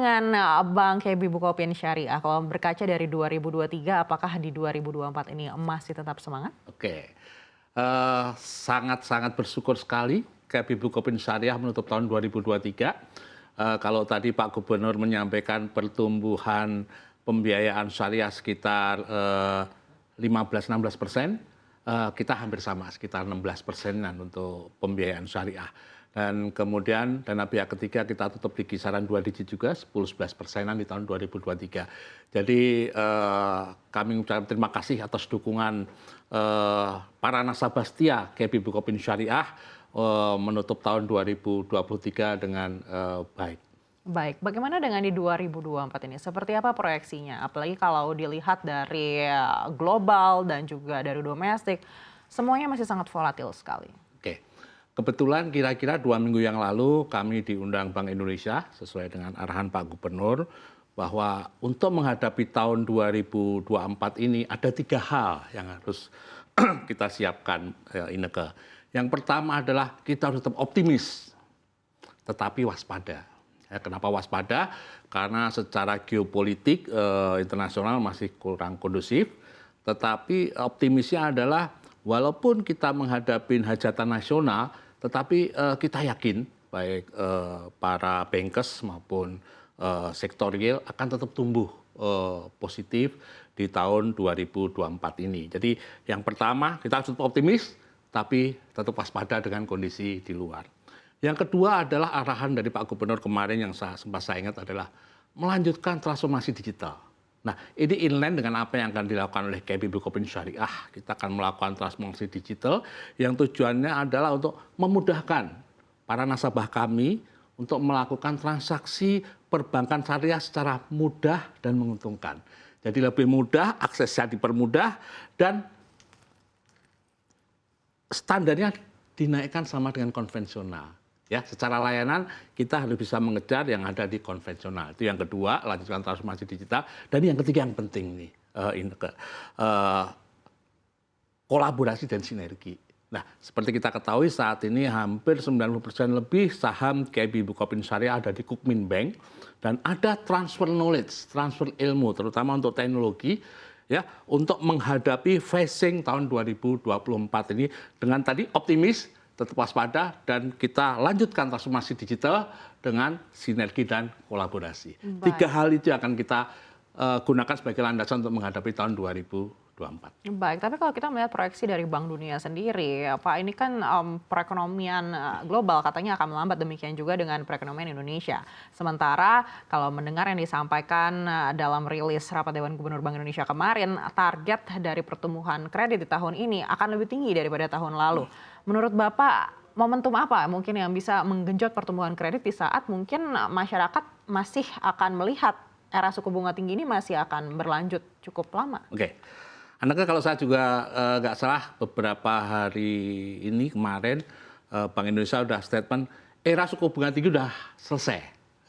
Dengan Bank KB Bukopin Syariah, kalau berkaca dari 2023, apakah di 2024 ini masih tetap semangat? Oke, sangat-sangat bersyukur sekali KB Bukopin Syariah menutup tahun 2023. Kalau tadi Pak Gubernur menyampaikan pertumbuhan pembiayaan syariah sekitar 15-16%, kita hampir sama, sekitar 16%-an untuk pembiayaan syariah. Dan kemudian dana pihak ketiga kita tutup di kisaran 2 digit juga, 10-11%-an di tahun 2023. Jadi kami mengucapkan terima kasih atas dukungan para nasabah setia KB Bukopin Syariah menutup tahun 2023 dengan baik. Baik, bagaimana dengan di 2024 ini? Seperti apa proyeksinya? Apalagi kalau dilihat dari global dan juga dari domestik, semuanya masih sangat volatil sekali. Oke, kebetulan kira-kira 2 minggu yang lalu kami diundang Bank Indonesia sesuai dengan arahan Pak Gubernur bahwa untuk menghadapi tahun 2024 ini ada 3 hal yang harus kita siapkan, Ineke. Yang pertama adalah kita harus tetap optimis, tetapi waspada. Ya, kenapa waspada? Karena secara geopolitik internasional masih kurang kondusif, tetapi optimisnya adalah walaupun kita menghadapi hajatan nasional, tetapi kita yakin baik para bankers maupun sektor real akan tetap tumbuh positif di tahun 2024 ini. Jadi yang pertama kita harus tetap optimis, tapi tetap waspada dengan kondisi di luar. Yang kedua adalah arahan dari Pak Gubernur kemarin yang sempat saya ingat adalah melanjutkan transformasi digital. Nah, ini inline dengan apa yang akan dilakukan oleh KB Bukopin Syariah. Kita akan melakukan transformasi digital yang tujuannya adalah untuk memudahkan para nasabah kami untuk melakukan transaksi perbankan syariah secara mudah dan menguntungkan. Jadi lebih mudah, aksesnya dipermudah, dan standarnya dinaikkan sama dengan konvensional. Ya, secara layanan kita harus bisa mengejar yang ada di konvensional. Itu yang kedua, lanjutkan transformasi digital. Dan yang ketiga yang penting nih, kolaborasi dan sinergi. Nah, seperti kita ketahui saat ini hampir 90% lebih saham KB Bukopin Syariah ada di Kukmin Bank, dan ada transfer knowledge, transfer ilmu, terutama untuk teknologi, ya, untuk menghadapi facing tahun 2024 ini dengan tadi optimis, tetap waspada, dan kita lanjutkan transformasi digital dengan sinergi dan kolaborasi. Baik. 3 hal itu akan kita gunakan sebagai landasan untuk menghadapi tahun 2024. Baik, tapi kalau kita melihat proyeksi dari Bank Dunia sendiri, Pak, ini kan perekonomian global katanya akan melambat, demikian juga dengan perekonomian Indonesia. Sementara kalau mendengar yang disampaikan dalam rilis rapat Dewan Gubernur Bank Indonesia kemarin, target dari pertumbuhan kredit di tahun ini akan lebih tinggi daripada tahun lalu. Menurut Bapak, momentum apa mungkin yang bisa menggenjot pertumbuhan kredit di saat mungkin masyarakat masih akan melihat era suku bunga tinggi ini masih akan berlanjut cukup lama? Oke. Anaknya kalau saya juga nggak salah beberapa hari ini kemarin Bank Indonesia udah statement era suku bunga tinggi udah selesai,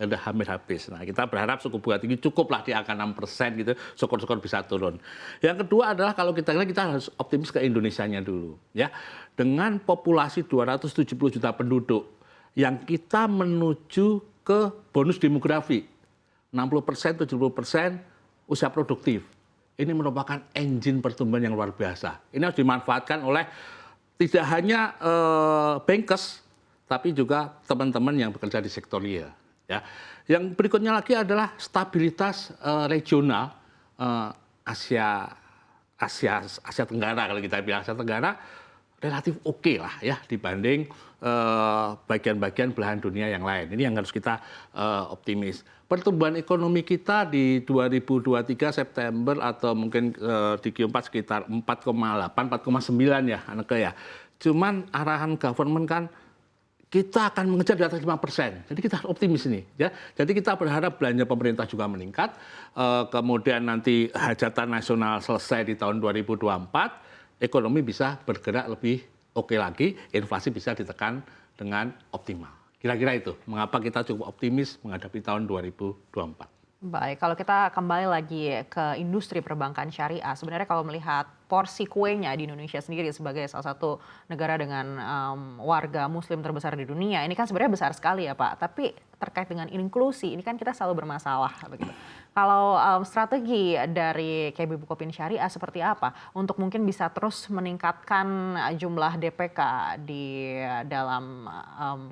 udah hampir habis. Nah, kita berharap suku bunga tinggi cukuplah di angka 6% gitu, syukur-syukur bisa turun. Yang kedua adalah kalau kita lihat kita harus optimis ke Indonesianya dulu, ya. Dengan populasi 270 juta penduduk yang kita menuju ke bonus demografi 60%, 70% usia produktif. Ini merupakan engine pertumbuhan yang luar biasa. Ini harus dimanfaatkan oleh tidak hanya bankers, tapi juga teman-teman yang bekerja di sektor real. Ya. Yang berikutnya lagi adalah stabilitas regional Asia Tenggara, kalau kita bilang Asia Tenggara relatif oke lah ya dibanding bagian-bagian belahan dunia yang lain. Ini yang harus kita optimis. Pertumbuhan ekonomi kita di 2023 September atau mungkin di Q4 sekitar 4,8, 4,9 ya anaknya ya. Cuman arahan government kan kita akan mengejar di atas 5%. Jadi kita harus optimis nih ya. Jadi kita berharap belanja pemerintah juga meningkat. Kemudian nanti hajatan nasional selesai di tahun 2024, ekonomi bisa bergerak lebih oke lagi, inflasi bisa ditekan dengan optimal. Kira-kira itu, mengapa kita cukup optimis menghadapi tahun 2024. Baik, kalau kita kembali lagi ke industri perbankan syariah, sebenarnya kalau melihat porsi kuenya di Indonesia sendiri sebagai salah satu negara dengan warga muslim terbesar di dunia, ini kan sebenarnya besar sekali ya Pak. Tapi terkait dengan inklusi, ini kan kita selalu bermasalah begitu. Kalau strategi dari KB Bukopin Syariah seperti apa untuk mungkin bisa terus meningkatkan jumlah DPK di dalam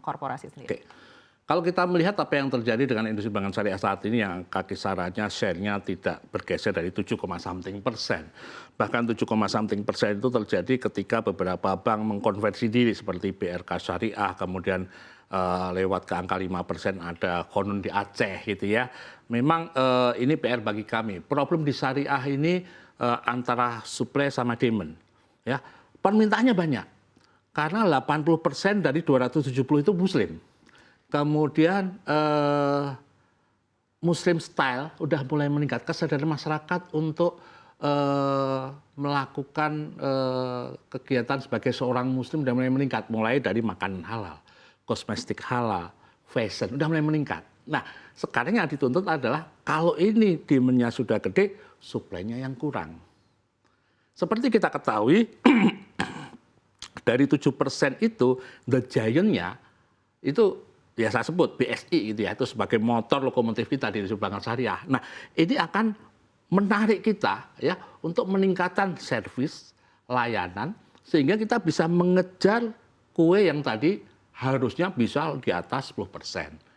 korporasi sendiri? Oke. Kalau kita melihat apa yang terjadi dengan industri perbankan syariah saat ini yang kisarannya share-nya tidak bergeser dari 7,something%. Bahkan 7,something% itu terjadi ketika beberapa bank mengkonversi diri seperti BRK Syariah, kemudian lewat ke angka 5% ada konon di Aceh gitu ya. Memang ini PR bagi kami. Problem di syariah ini antara supply sama demand. Ya, permintaannya banyak. Karena 80% dari 270 itu muslim. Kemudian Muslim style udah mulai meningkat, kesadaran masyarakat untuk melakukan kegiatan sebagai seorang Muslim udah mulai meningkat, mulai dari makanan halal, kosmetik halal, fashion udah mulai meningkat. Nah, sekarang yang dituntut adalah kalau ini demand-nya sudah gede, supply-nya yang kurang. Seperti kita ketahui, dari 7% itu, the giant-nya itu ya saya sebut BSI gitu ya, itu sebagai motor lokomotif kita di industri perbankan syariah. Nah, ini akan menarik kita ya untuk meningkatkan servis, layanan, sehingga kita bisa mengejar kue yang tadi harusnya bisa di atas 10%.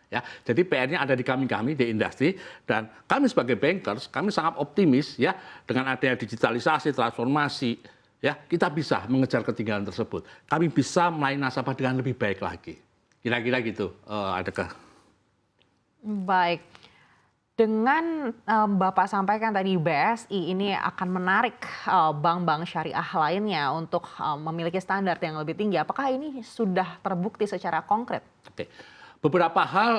Ya, jadi PR-nya ada di kami di industri, dan kami sebagai bankers, kami sangat optimis ya dengan adanya digitalisasi, transformasi, ya kita bisa mengejar ketinggalan tersebut. Kami bisa melayani nasabah dengan lebih baik lagi. Kira-kira gitu, adakah? Baik, dengan Bapak sampaikan tadi BSI ini akan menarik bank-bank syariah lainnya untuk memiliki standar yang lebih tinggi. Apakah ini sudah terbukti secara konkret? Oke. Beberapa hal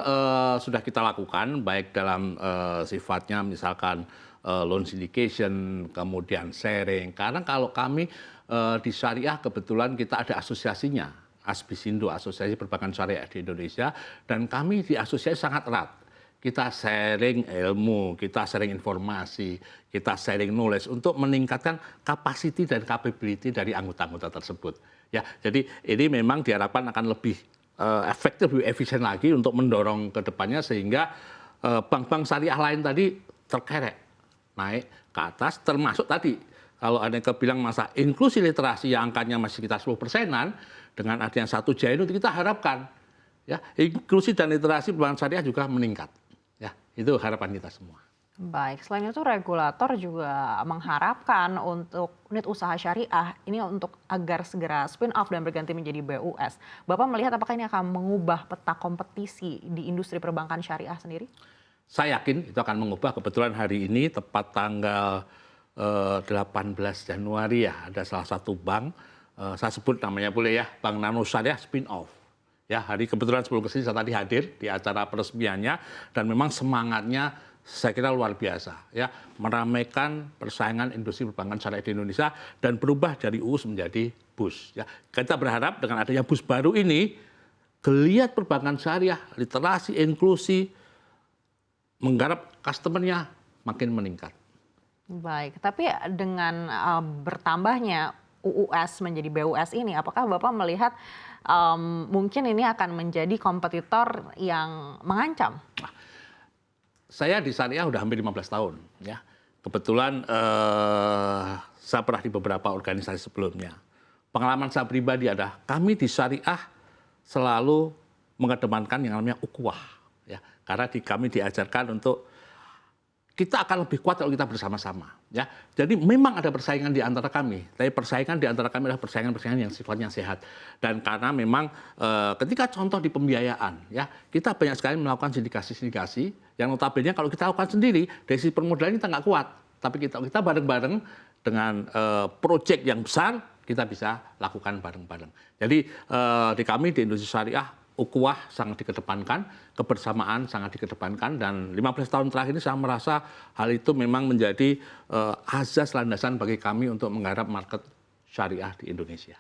sudah kita lakukan, baik dalam sifatnya misalkan loan syndication, kemudian sharing. Karena kalau kami di syariah kebetulan kita ada asosiasinya. Asbisindo, Asosiasi Perbankan Syariah di Indonesia, dan kami di asosiasi sangat erat. Kita sharing ilmu, kita sharing informasi, kita sharing knowledge untuk meningkatkan capacity dan capability dari anggota-anggota tersebut. Ya, jadi ini memang diharapkan akan lebih efektif, lebih efisien lagi untuk mendorong ke depannya sehingga bank-bank syariah lain tadi terkerek, naik ke atas, termasuk tadi kalau ada yang bilang masa inklusi literasi yang angkanya masih sekitar 10%-an, dengan adanya satu giant itu kita harapkan ya inklusi dan literasi perbankan syariah juga meningkat. Ya, itu harapan kita semua. Baik, selain itu regulator juga mengharapkan untuk unit usaha syariah ini untuk agar segera spin off dan berganti menjadi BUS. Bapak melihat apakah ini akan mengubah peta kompetisi di industri perbankan syariah sendiri? Saya yakin itu akan mengubah. Kebetulan hari ini tepat tanggal 18 Januari ya, ada salah satu bank, saya sebut namanya boleh ya, Bank Nano Syariah spin off. Ya, hari kebetulan sebelum kesini saya tadi hadir di acara peresmiannya, dan memang semangatnya saya kira luar biasa ya, meramaikan persaingan industri perbankan syariah di Indonesia dan berubah dari UUS menjadi BUS ya. Kita berharap dengan adanya BUS baru ini, geliat perbankan syariah, literasi, inklusi, menggarap customer-nya makin meningkat. Baik, tapi dengan bertambahnya UUS menjadi BUS ini, apakah Bapak melihat mungkin ini akan menjadi kompetitor yang mengancam? Saya di syariah udah hampir 15 tahun ya. Kebetulan saya pernah di beberapa organisasi sebelumnya. Pengalaman saya pribadi adalah kami di syariah selalu mengedepankan yang namanya ukhuwah ya. Karena kami diajarkan untuk kita akan lebih kuat kalau kita bersama-sama ya. Jadi memang ada persaingan di antara kami, tapi persaingan di antara kami adalah persaingan yang sifatnya sehat. Dan karena memang ketika contoh di pembiayaan ya, kita banyak sekali melakukan sindikasi yang notabene kalau kita lakukan sendiri dari sisi permodalan kita nggak kuat, tapi kita bareng-bareng dengan proyek yang besar kita bisa lakukan bareng-bareng. Jadi di kami di Indonesia Syariah, ukhuwah sangat dikedepankan, kebersamaan sangat dikedepankan, dan 15 tahun terakhir ini saya merasa hal itu memang menjadi azas landasan bagi kami untuk menggarap market syariah di Indonesia.